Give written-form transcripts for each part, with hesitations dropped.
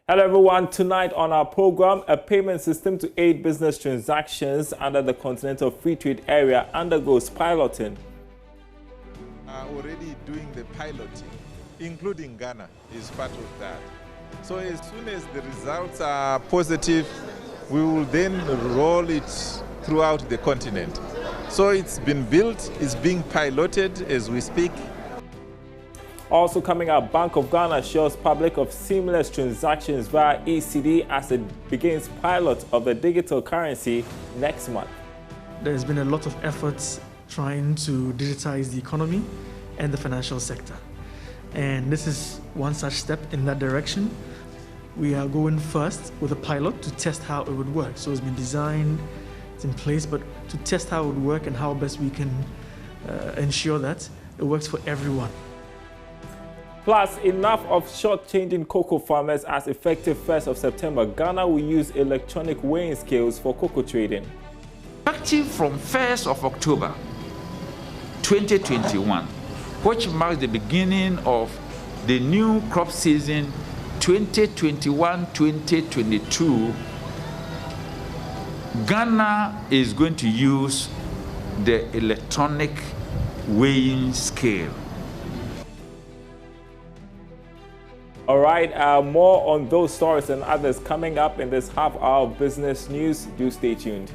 Hello everyone, tonight on our program, a payment system to aid business transactions under the Continental Free Trade Area undergoes piloting. Already doing the piloting, including Ghana is part of that. So as soon as the results are positive, we will then roll it throughout the continent. So it's been built, it's being piloted as we speak. Also coming up, Bank of Ghana assures public of seamless transactions via ECD as it begins pilot of the digital currency next month. There's been a lot of efforts trying to digitize the economy and the financial sector. And this is one such step in that direction. We are going first with a pilot to test how it would work. So it's been designed, it's in place, but to test how it would work and how best we can ensure that it works for everyone. Plus, enough of short-changing cocoa farmers as effective 1st of September, Ghana will use electronic weighing scales for cocoa trading. Effective from 1st of October 2021, which marks the beginning of the new crop season 2021-2022, Ghana is going to use the electronic weighing scale. All right, more on those stories and others coming up in this half hour of business news. Do stay tuned.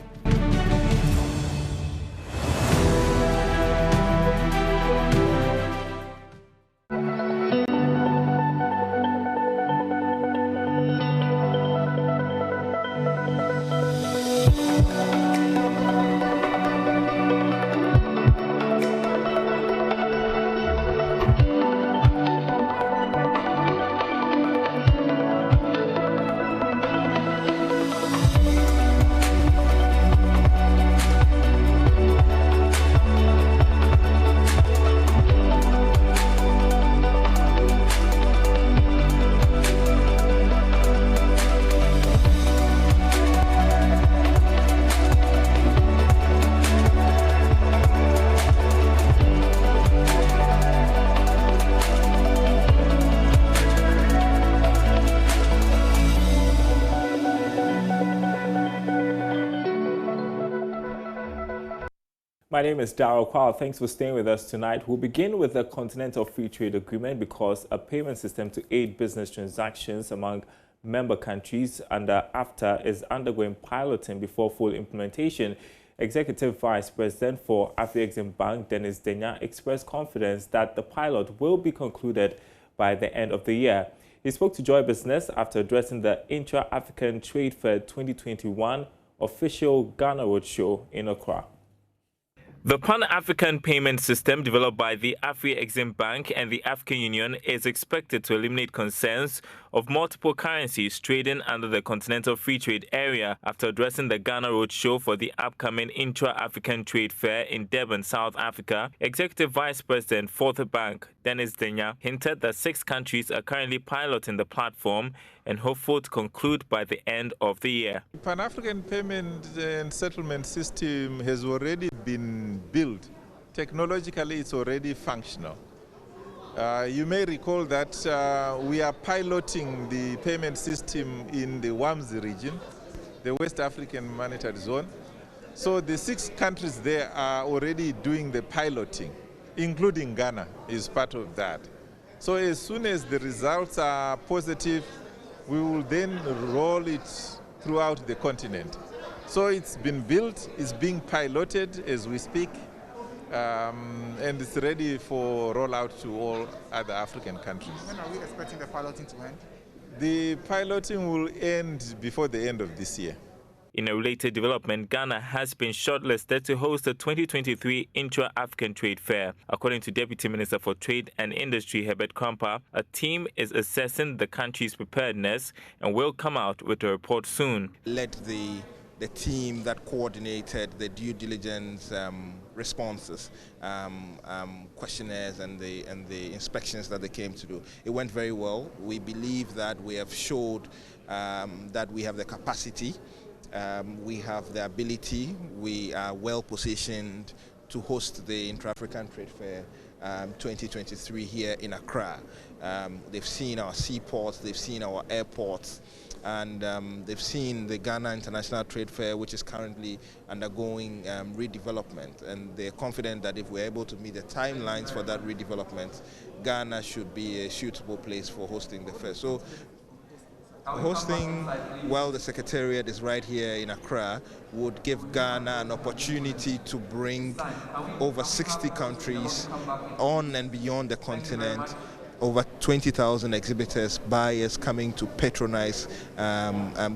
My name is Darryl Kwal. Thanks for staying with us tonight. We'll begin with the Continental Free Trade Agreement because a payment system to aid business transactions among member countries under AFTA is undergoing piloting before full implementation. Executive Vice President for Afrexim Bank, Dennis Denya, expressed confidence that the pilot will be concluded by the end of the year. He spoke to Joy Business after addressing the Intra-African Trade Fair 2021 official Ghana Roadshow in Accra. The Pan-African payment system developed by the Afrexim Bank and the African Union is expected to eliminate concerns of multiple currencies trading under the Continental Free Trade Area after addressing the Ghana Roadshow for the upcoming Intra-African Trade Fair in Durban, South Africa. Executive Vice President for the bank, Dennis Denya, hinted that 6 countries are currently piloting the platform and hopeful to conclude by the end of the year. The Pan-African payment and settlement system has already been built. Technologically, it's already functional. You may recall that we are piloting the payment system in the WAMZ region, the West African Monetary Zone. So the 6 countries there are already doing the piloting, including Ghana is part of that. So as soon as the results are positive, we will then roll it throughout the continent. So it's been built, it's being piloted as we speak, and it's ready for rollout to all other African countries. When are we expecting the piloting to end? The piloting will end before the end of this year. In a related development, Ghana has been shortlisted to host the 2023 Intra-African Trade Fair. According to Deputy Minister for Trade and Industry, Herbert Krampa, a team is assessing the country's preparedness and will come out with a report soon. Led the team that coordinated the due diligence responses, questionnaires and the inspections that they came to do. It went very well. We believe that we have showed that we have the capacity, we have the ability, we are well positioned to host the Intra-African Trade Fair 2023 here in Accra. They've seen our seaports, they've seen our airports, and they've seen the Ghana International Trade Fair, which is currently undergoing redevelopment. And they're confident that if we're able to meet the timelines for that redevelopment, Ghana should be a suitable place for hosting the fair. So hosting, while the Secretariat is right here in Accra, would give Ghana an opportunity to bring over 60 countries on and beyond the continent, over 20,000 exhibitors, buyers coming to patronize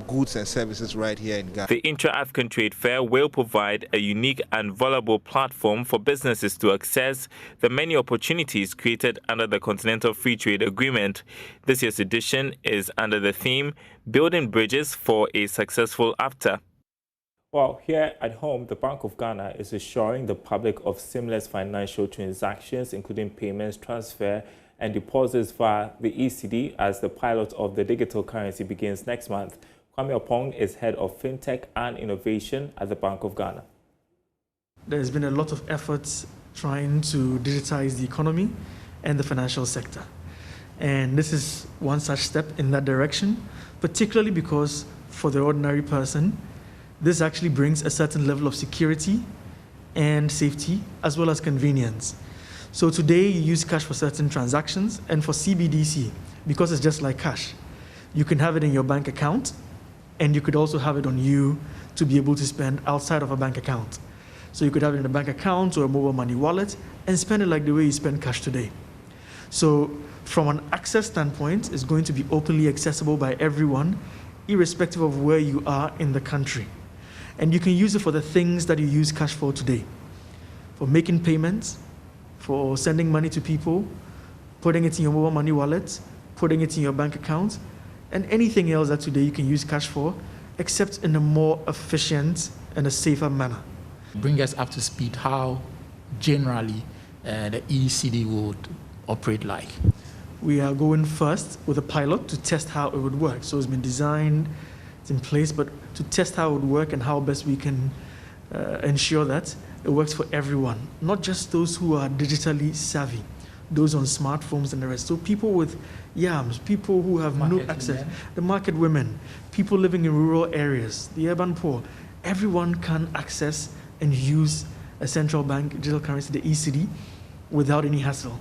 goods and services right here in Ghana. The Intra-African Trade Fair will provide a unique and valuable platform for businesses to access the many opportunities created under the Continental Free Trade Agreement. This year's edition is under the theme, Building Bridges for a Successful After. Well, here at home, the Bank of Ghana is assuring the public of seamless financial transactions, including payments, transfer, and deposits via the ECD as the pilot of the digital currency begins next month. Kwame Opong is head of FinTech and Innovation at the Bank of Ghana. There's been a lot of efforts trying to digitize the economy and the financial sector. And this is one such step in that direction, particularly because for the ordinary person, this actually brings a certain level of security and safety as well as convenience. So today you use cash for certain transactions, and for CBDC, because it's just like cash, you can have it in your bank account, and you could also have it on you to be able to spend outside of a bank account. So you could have it in a bank account or a mobile money wallet and spend it like the way you spend cash today. So from an access standpoint, it's going to be openly accessible by everyone, irrespective of where you are in the country. And you can use it for the things that you use cash for today, for making payments, for sending money to people, putting it in your mobile money wallet, putting it in your bank account, and anything else that today you can use cash for, except in a more efficient and a safer manner. Bring us up to speed how generally the ECD would operate like. We are going first with a pilot to test how it would work. So it's been designed, it's in place, but to test how it would work and how best we can ensure that it works for everyone, not just those who are digitally savvy, those on smartphones and the rest. So people with yams, people who have no access, the market women, people living in rural areas, the urban poor, everyone can access and use a central bank digital currency, the ECD, without any hassle.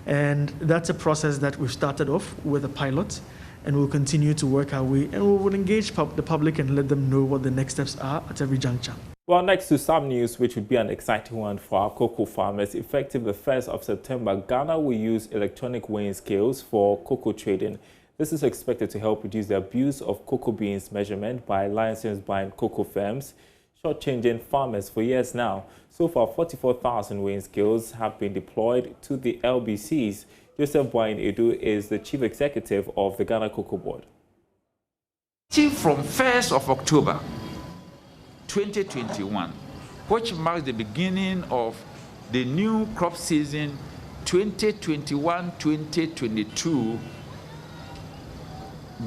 And that's a process that we've started off with a pilot, and we'll continue to work our way, and we will engage the public and let them know what the next steps are at every juncture. Well, next to some news, which would be an exciting one for our cocoa farmers. Effective the 1st of September, Ghana will use electronic weighing scales for cocoa trading. This is expected to help reduce the abuse of cocoa beans measurement by license-buying cocoa firms, shortchanging farmers for years now. So far, 44,000 weighing scales have been deployed to the LBCs. Joseph Boyne-Edu is the chief executive of the Ghana Cocoa Board. From 1st of October 2021, which marks the beginning of the new crop season 2021-2022,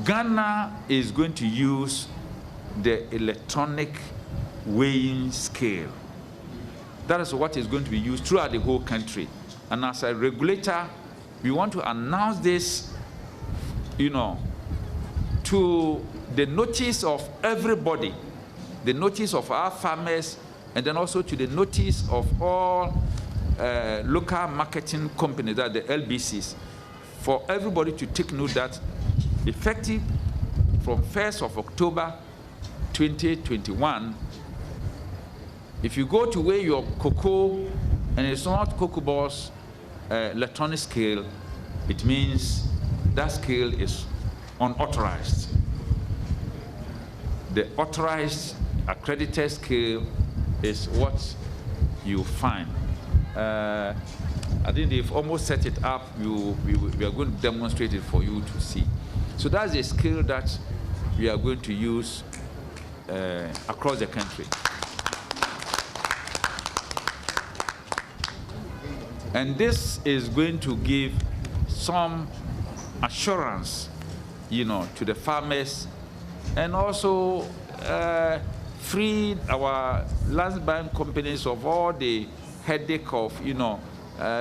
Ghana is going to use the electronic weighing scale. That is what is going to be used throughout the whole country. And as a regulator, we want to announce this, to the notice of everybody, the notice of our farmers, and then also to the notice of all local marketing companies, that the LBCs, for everybody to take note that effective from 1st of October 2021, if you go to weigh your cocoa and it's not Cocoa Board's electronic scale, it means that scale is unauthorized. The authorized accredited scale is what you find. I think they've almost set it up. We are going to demonstrate it for you to see. So that's a scale that we are going to use across the country. And this is going to give some assurance, to the farmers, and also free our land bank companies of all the headache of,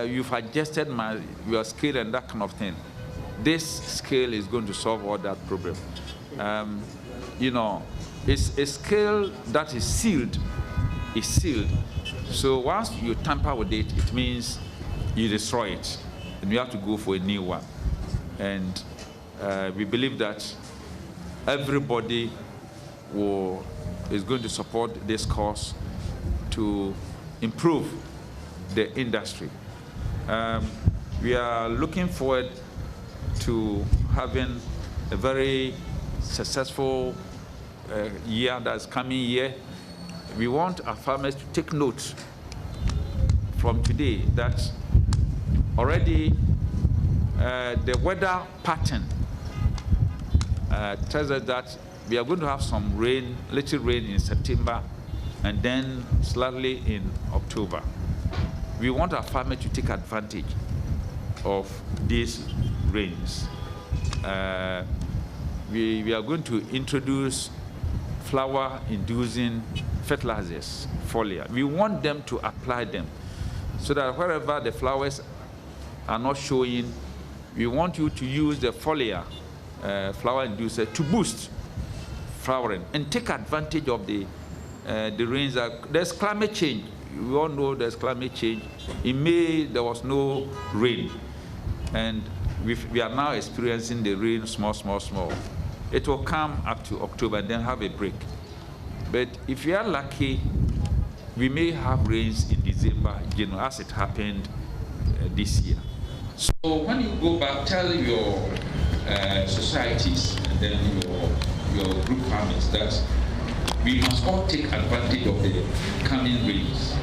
you've adjusted your scale and that kind of thing. This scale is going to solve all that problem. You know, it's a scale that is sealed. It's sealed. So once you tamper with it, it means you destroy it, and you have to go for a new one. And we believe that everybody is going to support this cause to improve the industry. We are looking forward to having a very successful year that's coming year. We want our farmers to take note from today that already the weather pattern tells us that we are going to have some rain, little rain in September, and then slightly in October. We want our farmers to take advantage of these rains. We are going to introduce flower-inducing fertilizers, foliar. We want them to apply them so that wherever the flowers are not showing, we want you to use the foliar flower inducer to boost flowering and take advantage of the rains. There's climate change. We all know there's climate change. In May, there was no rain. And we are now experiencing the rain small. It will come up to October and then have a break. But if we are lucky, we may have rains in December, January, as it happened this year. So when you go back, tell your societies and then your group farmers that we must all take advantage of the coming rains.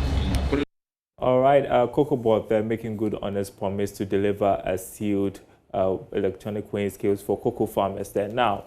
All right, Cocoa Board, they're making good on its promise to deliver a sealed electronic weighing scales for cocoa farmers there. Now,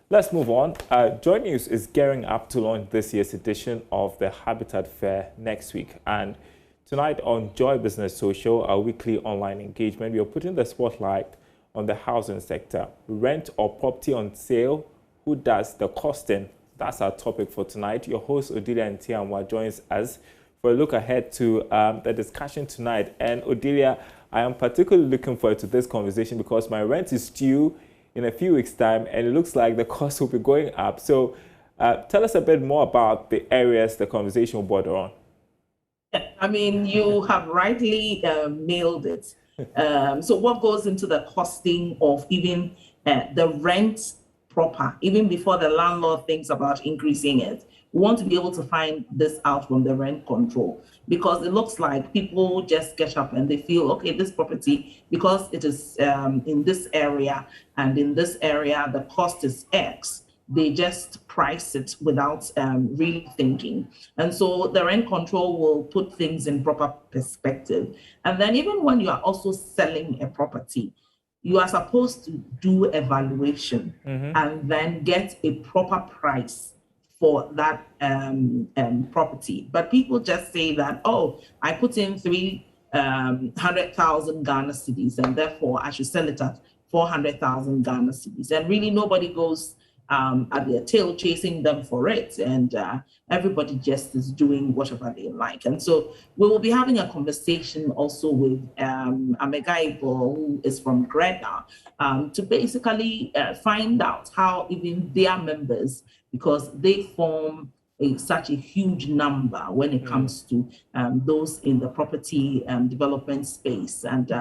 let's move on. JoyNews is gearing up to launch this year's edition of the Habitat Fair next week. And tonight on Joy Business Social, our weekly online engagement, we are putting the spotlight on the housing sector. Rent or property on sale, who does the costing? That's our topic for tonight. Your host, Odelia Ntiamwa, joins us for a look ahead to the discussion tonight. And Odelia, I am particularly looking forward to this conversation because my rent is due in a few weeks' time, and it looks like the cost will be going up. So tell us a bit more about the areas the conversation will border on. I mean, you have rightly nailed it. So what goes into the costing of even the rent proper, even before the landlord thinks about increasing it? We want to be able to find this out from the rent control, because it looks like people just get up and they feel, okay, this property, because it is in this area and in this area, the cost is X. They just price it without really thinking. And so the rent control will put things in proper perspective. And then even when you are also selling a property, you are supposed to do evaluation and then get a proper price for that property. But people just say that, oh, I put in 300,000 Ghana cedis and therefore I should sell it at 400,000 Ghana cedis. And really nobody goes at their tail chasing them for it. And everybody just is doing whatever they like. And so we will be having a conversation also with Amegaibo, who is from Greta, to basically find out how even their members, because they form such a huge number when it comes to those in the property development space and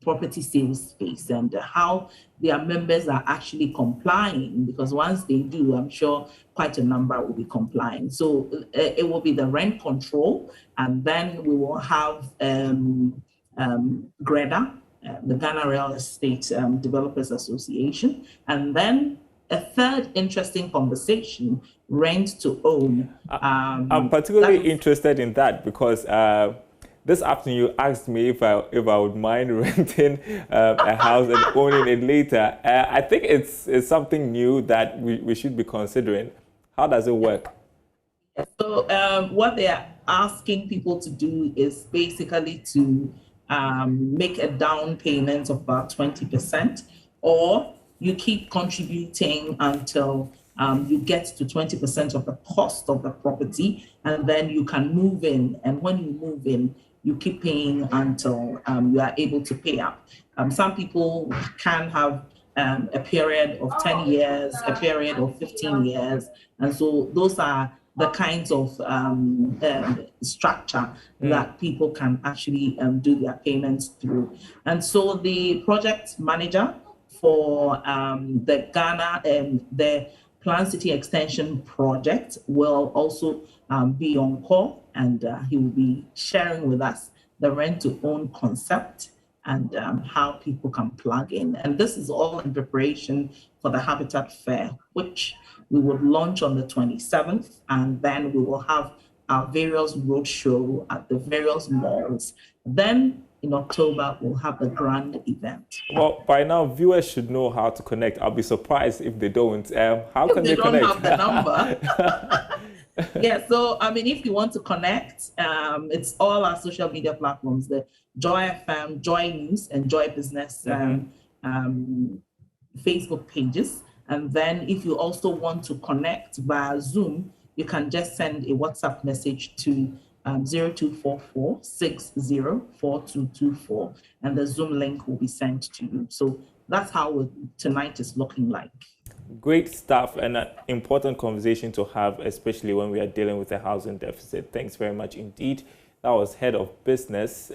property sales space, and how their members are actually complying, because once they do, I'm sure quite a number will be complying. So it will be the rent control, and then we will have GREDA, the Ghana Real Estate Developers Association, and then a third interesting conversation, rent to own. I'm particularly interested in that because this afternoon you asked me if I would mind renting a house and owning it later. I think it's something new that we should be considering. How does it work? So what they are asking people to do is basically to make a down payment of about 20%, or you keep contributing until you get to 20% of the cost of the property, and then you can move in. And when you move in, you keep paying until you are able to pay up. Some people can have a period of 10 years, a period of 15 years. And so those are the kinds of structure that people can actually do their payments through. And so the project manager for the Ghana the Plan City Extension project will also be on call, and he will be sharing with us the rent-to-own concept and how people can plug in. And this is all in preparation for the Habitat Fair, which we will launch on the 27th, and then we will have our various roadshow at the various malls. Then in October, we'll have the grand event. Well, by now, viewers should know how to connect. I'll be surprised if they don't. How can they connect? If they don't have the number. Yeah, so, I mean, if you want to connect, it's all our social media platforms, the Joy FM, JoyNews, and Joy Business Facebook pages. And then if you also want to connect via Zoom, you can just send a WhatsApp message to 0244-604224, and the Zoom link will be sent to you. So that's how tonight is looking like. Great stuff, and an important conversation to have, especially when we are dealing with a housing deficit. Thanks very much indeed. That was Head of Business,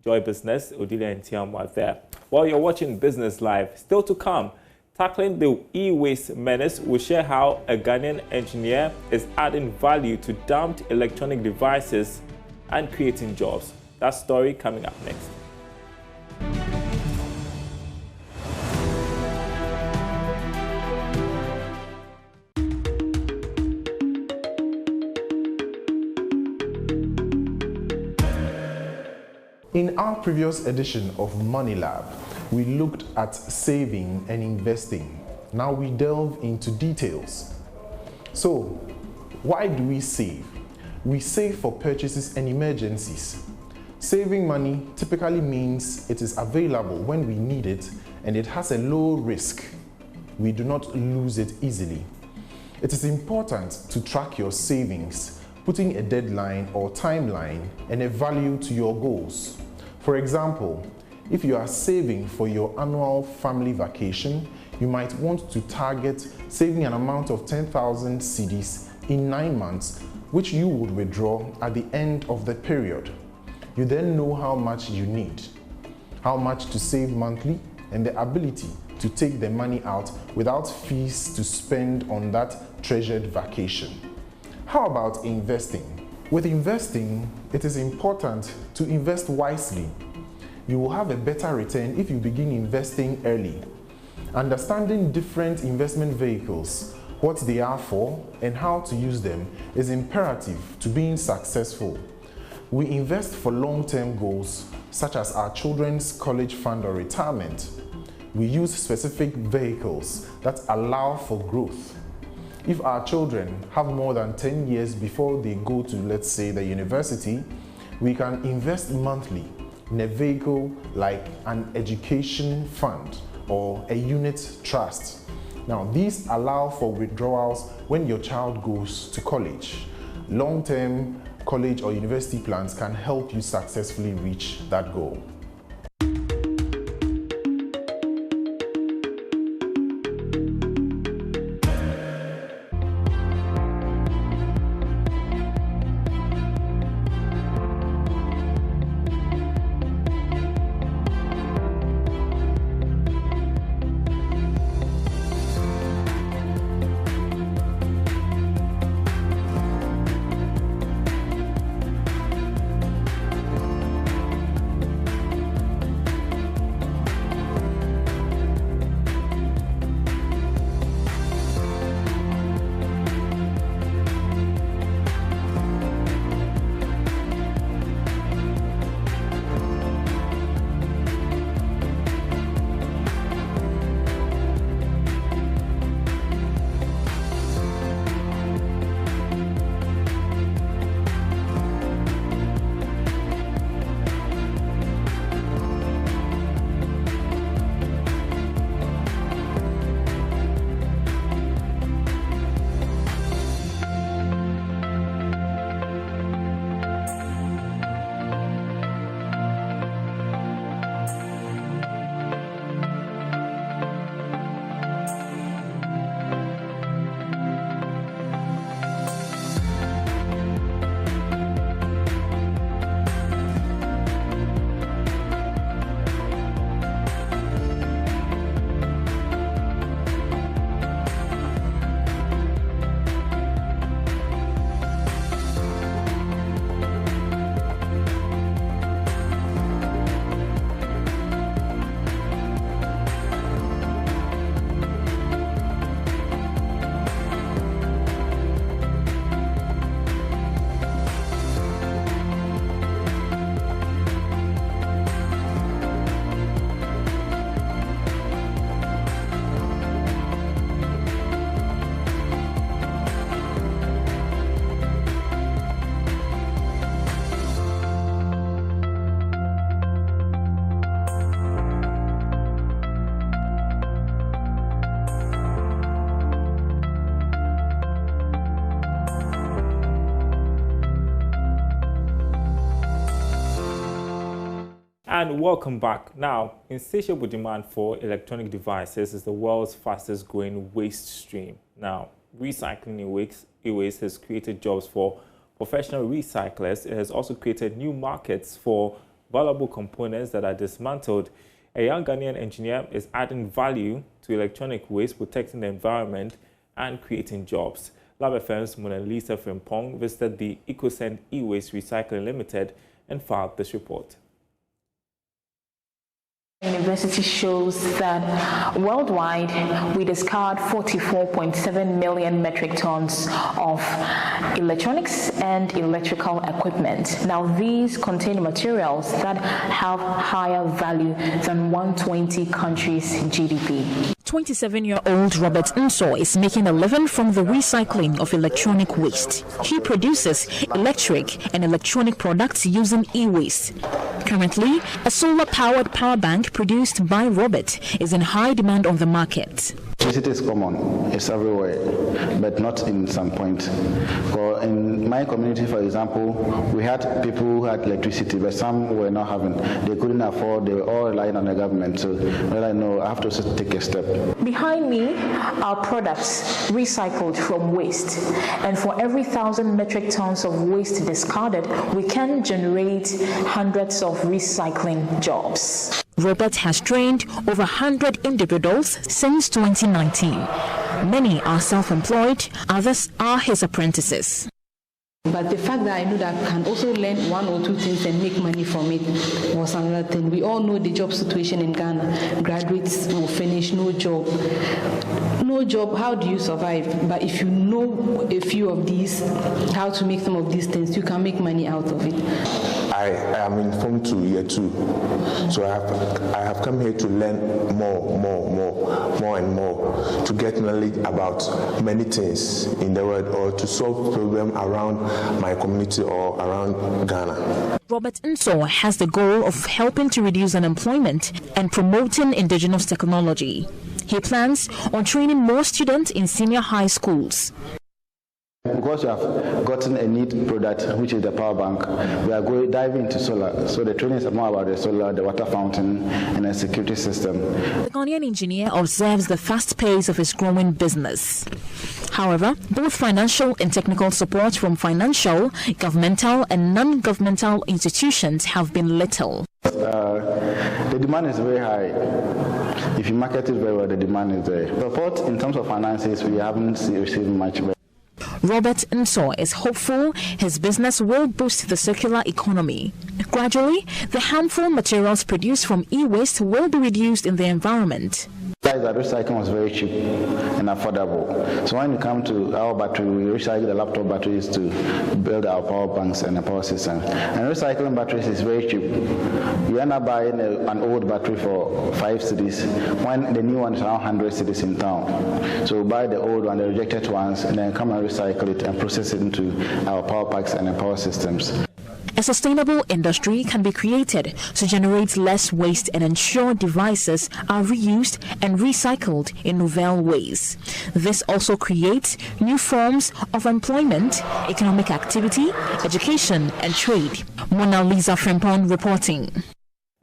Joy Business, Odilia Ntiamwa there. While you're watching Business Live, still to come, tackling the e-waste menace, we'll share how a Ghanaian engineer is adding value to dumped electronic devices and creating jobs. That story coming up next. In our previous edition of Money Lab, we looked at saving and investing. Now we delve into details. So, why do we save? We save for purchases and emergencies. Saving money typically means it is available when we need it and it has a low risk. We do not lose it easily. It is important to track your savings, putting a deadline or timeline and a value to your goals. For example, if you are saving for your annual family vacation, you might want to target saving an amount of 10,000 cedis in 9 months, which you would withdraw at the end of the period. You then know how much you need, how much to save monthly, and the ability to take the money out without fees to spend on that treasured vacation. How about investing? With investing, it is important to invest wisely. You will have a better return if you begin investing early. Understanding different investment vehicles, what they are for, and how to use them is imperative to being successful. We invest for long-term goals, such as our children's college fund or retirement. We use specific vehicles that allow for growth. If our children have more than 10 years before they go to, let's say, the university, we can invest monthly in a vehicle like an education fund or a unit trust. Now, these allow for withdrawals when your child goes to college. Long-term college or university plans can help you successfully reach that goal. And welcome back. Now, insatiable demand for electronic devices is the world's fastest growing waste stream. Now, recycling e-waste has created jobs for professional recyclers. It has also created new markets for valuable components that are dismantled. A young Ghanaian engineer is adding value to electronic waste, protecting the environment and creating jobs. Lab FM's Mona Lisa Frimpong visited the EcoSend E-Waste Recycling Limited and filed this report. University shows that worldwide we discard 44.7 million metric tons of electronics and electrical equipment. Now these contain materials that have higher value than 120 countries' GDP. 27-year-old Robert Nso is making a living from the recycling of electronic waste. He produces electric and electronic products using e-waste. Currently, a solar-powered power bank produced by Robert is in high demand on the market. Electricity is common, it's everywhere, but not in some point. In my community, for example, we had people who had electricity, but some were not having. They couldn't afford, they were all relying on the government. So well, I know I have to also take a step. Behind me are products recycled from waste. And for every 1,000 metric tons of waste discarded, we can generate hundreds of recycling jobs. Robert has trained over 100 individuals since 2019. Many are self-employed, others are his apprentices. But the fact that I know that I can also learn one or two things and make money from it was another thing. We all know the job situation in Ghana. Graduates will finish, no job. No job, how do you survive? But if you know a few of these, how to make some of these things, you can make money out of it. I am in Form 2, Year 2. So I have come here to learn more and more, to get knowledge about many things in the world or to solve problems around my community or around Ghana. Robert Nso has the goal of helping to reduce unemployment and promoting indigenous technology. He plans on training more students in senior high schools. Because we have gotten a neat product, which is the power bank, we are diving into solar. So the training is more about the solar, the water fountain, and the security system. The Ghanaian engineer observes the fast pace of his growing business. However, both financial and technical support from financial, governmental, and non-governmental institutions have been little. The demand is very high. If you market it very well, the demand is there. Support in terms of finances, we haven't received much. Robert Nso is hopeful his business will boost the circular economy. Gradually, the harmful materials produced from e-waste will be reduced in the environment. That recycling was very cheap and affordable. So when you come to our battery, we recycle the laptop batteries to build our power banks and the power system. And recycling batteries is very cheap. You end up buying an old battery for 5 cedis, when the new one is around 100 cedis in town. So buy the old one, the rejected ones, and then come and recycle it and process it into our power packs and the power systems. A sustainable industry can be created to generate less waste and ensure devices are reused and recycled in novel ways. This also creates new forms of employment, economic activity, education, and trade. Mona Lisa Frimpong reporting.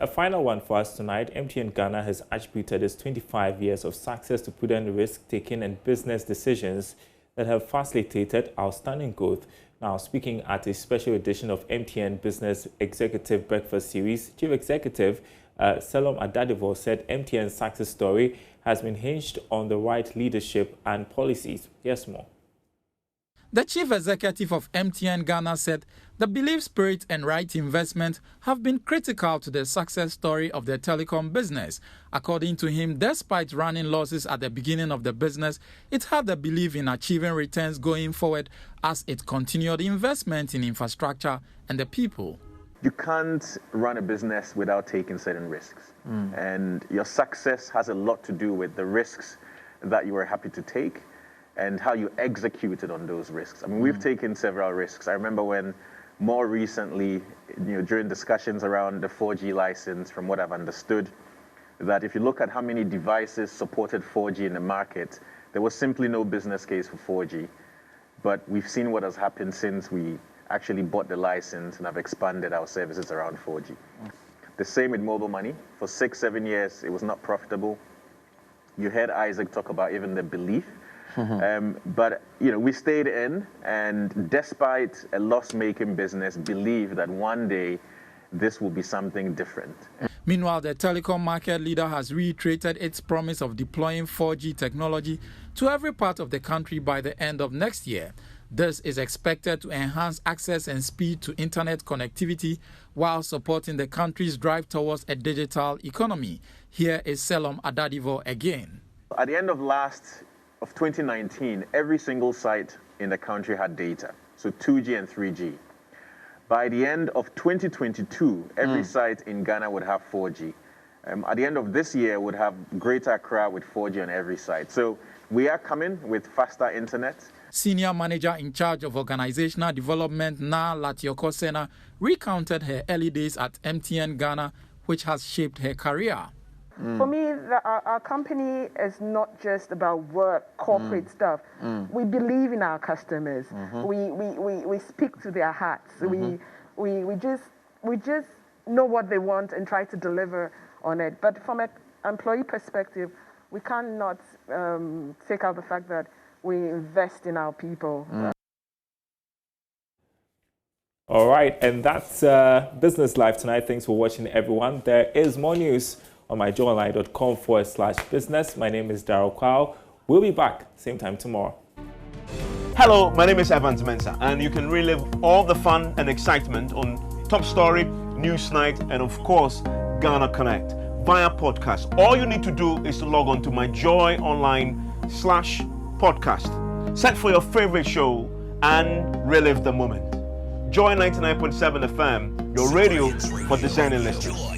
A final one for us tonight. MTN Ghana has attributed its 25 years of success to prudent risk-taking and business decisions that have facilitated outstanding growth. Now, speaking at a special edition of MTN Business Executive Breakfast Series, Chief Executive Selom Adadivo said MTN's success story has been hinged on the right leadership and policies. Here's more. The chief executive of MTN Ghana said the belief, spirit and right investment have been critical to the success story of the telecom business. According to him, despite running losses at the beginning of the business, it had the belief in achieving returns going forward as it continued investment in infrastructure and the people. You can't run a business without taking certain risks. And your success has a lot to do with the risks that you were happy to take and how you executed on those risks. I mean, we've taken several risks. I remember when more recently, during discussions around the 4G license, from what I've understood, that if you look at how many devices supported 4G in the market, there was simply no business case for 4G. But we've seen what has happened since we actually bought the license and have expanded our services around 4G. The same with mobile money. For 6-7 years, it was not profitable. You heard Isaac talk about even the belief. But we stayed in, and despite a loss-making business, believe that one day this will be something different. Meanwhile, the telecom market leader has reiterated its promise of deploying 4G technology to every part of the country by the end of next year. This is expected to enhance access and speed to internet connectivity while supporting the country's drive towards a digital economy. Here is Selom Adadivo again. At the end of 2019, every single site in the country had data, so 2G and 3G. By the end of 2022, every site in Ghana would have 4G. At the end of this year, would have Greater Accra with 4G on every site. So we are coming with faster internet. Senior manager in charge of organizational development, Na Latioko Sena, recounted her early days at MTN Ghana, which has shaped her career. For me, our company is not just about work, corporate stuff. We believe in our customers. We speak to their hearts. We just know what they want and try to deliver on it. But from an employee perspective, we cannot take out the fact that we invest in our people. All right, and that's Business Live tonight. Thanks for watching, everyone. There is more news on myjoyonline.com/business. My name is Daryl Kwao. We'll be back same time tomorrow. Hello, my name is Evans Mensah, and you can relive all the fun and excitement on Top Story, Newsnight, and of course, Ghana Connect via podcast. All you need to do is to log on to myjoyonline/podcast. Search for your favorite show and relive the moment. Joy 99.7 FM, your radio for discerning listeners.